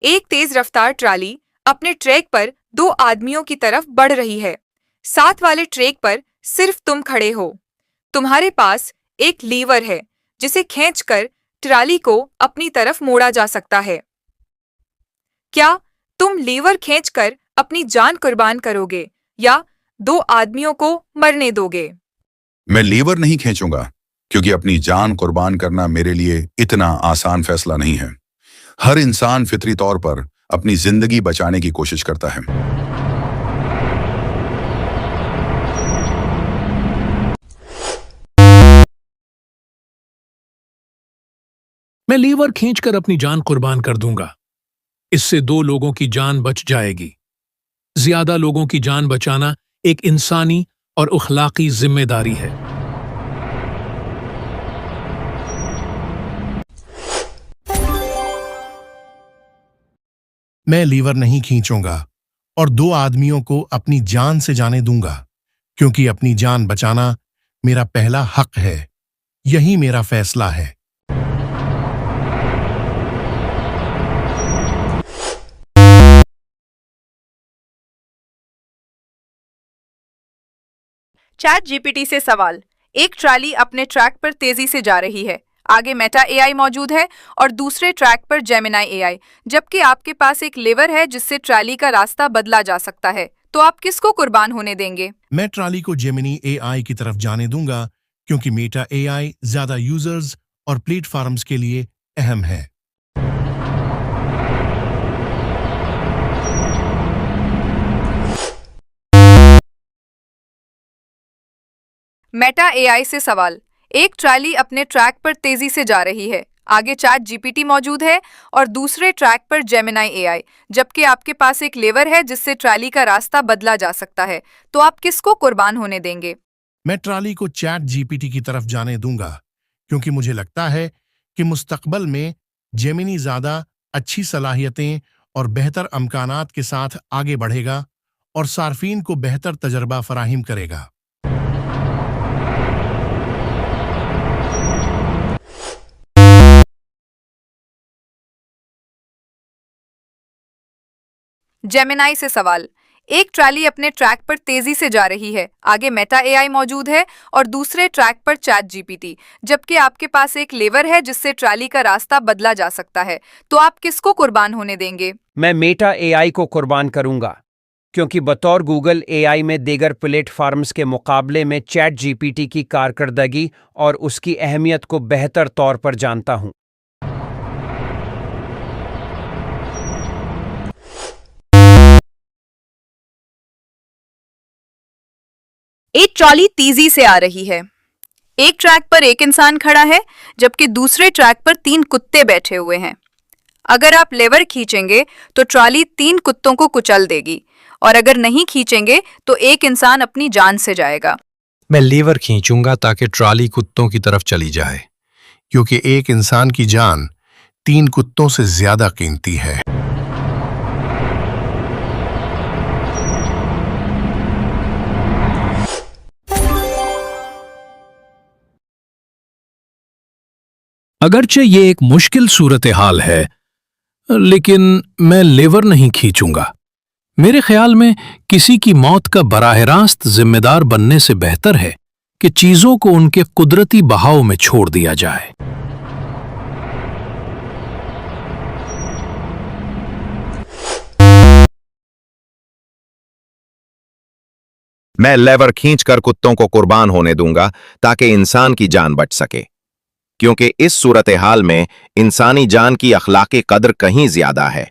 एक तेज रफ्तार ट्राली अपने ट्रैक पर दो आदमियों की तरफ बढ़ रही है। साथ वाले ट्रैक पर सिर्फ तुम खड़े हो। तुम्हारे पास एक लीवर है जिसे खींचकर ट्राली को अपनी तरफ मोड़ा जा सकता है। क्या तुम लीवर खींचकर अपनी जान कुर्बान करोगे या दो आदमियों को मरने दोगे? मैं लीवर नहीं खींचूंगा, क्योंकि अपनी जान कुर्बान करना मेरे लिए इतना आसान फैसला नहीं है। हर इंसान फितरी तौर पर अपनी जिंदगी बचाने की कोशिश करता है। मैं लीवर खींचकर अपनी जान कुर्बान कर दूंगा। इससे दो लोगों की जान बच जाएगी। ज्यादा लोगों की जान बचाना एक इंसानी और अखलाकी जिम्मेदारी है। मैं लीवर नहीं खींचूंगा और दो आदमियों को अपनी जान से जाने दूंगा, क्योंकि अपनी जान बचाना मेरा पहला हक है। यही मेरा फैसला है। चैट जीपीटी से सवाल। एक ट्राली अपने ट्रैक पर तेजी से जा रही है। आगे मेटा एआई मौजूद है और दूसरे ट्रैक पर जेमिनाई एआई, जबकि आपके पास एक लेवर है जिससे ट्राली का रास्ता बदला जा सकता है। तो आप किसको कुर्बान होने देंगे? मैं ट्राली को जेमिनी एआई की तरफ जाने दूंगा, क्योंकि मेटा एआई ज्यादा यूजर्स और प्लेटफॉर्म्स के लिए अहम है। मेटा एआई से सवाल। एक ट्राली अपने ट्रैक पर तेजी से जा रही है। आगे चैट जीपीटी मौजूद है और दूसरे ट्रैक पर जेमिनाई एआई, जबकि आपके पास एक लेवर है जिससे ट्राली का रास्ता बदला जा सकता है। तो आप किसको कुर्बान होने देंगे? मैं ट्राली को चैट जीपीटी की तरफ जाने दूंगा, क्योंकि मुझे लगता है कि मुस्तकबल में जेमिनी ज्यादा अच्छी सलाहियतें और बेहतर अमकानात के साथ आगे बढ़ेगा और सार्फिन को बेहतर तजर्बा फराहिम करेगा। जेमिनाई से सवाल। एक ट्राली अपने ट्रैक पर तेजी से जा रही है। आगे मेटा एआई मौजूद है और दूसरे ट्रैक पर चैट जीपीटी, जबकि आपके पास एक लेवर है जिससे ट्राली का रास्ता बदला जा सकता है। तो आप किसको कुर्बान होने देंगे? मैं मेटा एआई को कुर्बान करूंगा, क्योंकि बतौर गूगल एआई में दीगर प्लेटफॉर्म्स के मुकाबले में चैट जीपीटी की कारकर्दगी और उसकी अहमियत को बेहतर तौर पर जानता हूं। एक ट्रॉली तेजी से आ रही है। एक ट्रैक पर एक इंसान खड़ा है, जबकि दूसरे ट्रैक पर तीन कुत्ते बैठे हुए हैं। अगर आप लेवर खींचेंगे तो ट्रॉली तीन कुत्तों को कुचल देगी, और अगर नहीं खींचेंगे तो एक इंसान अपनी जान से जाएगा। मैं लीवर खींचूंगा ताकि ट्रॉली कुत्तों की तरफ चली जाए, क्योंकि एक इंसान की जान तीन कुत्तों से ज्यादा कीमती है। अगरचे ये एक मुश्किल सूरत हाल है, लेकिन मैं लेवर नहीं खींचूंगा। मेरे ख्याल में किसी की मौत का बराह रास्त जिम्मेदार बनने से बेहतर है कि चीजों को उनके कुदरती बहाव में छोड़ दिया जाए। मैं लेवर खींचकर कुत्तों को कुर्बान होने दूंगा ताकि इंसान की जान बच सके, क्योंकि इस सूरत हाल में इंसानी जान की अखलाकी कद्र कहीं ज्यादा है।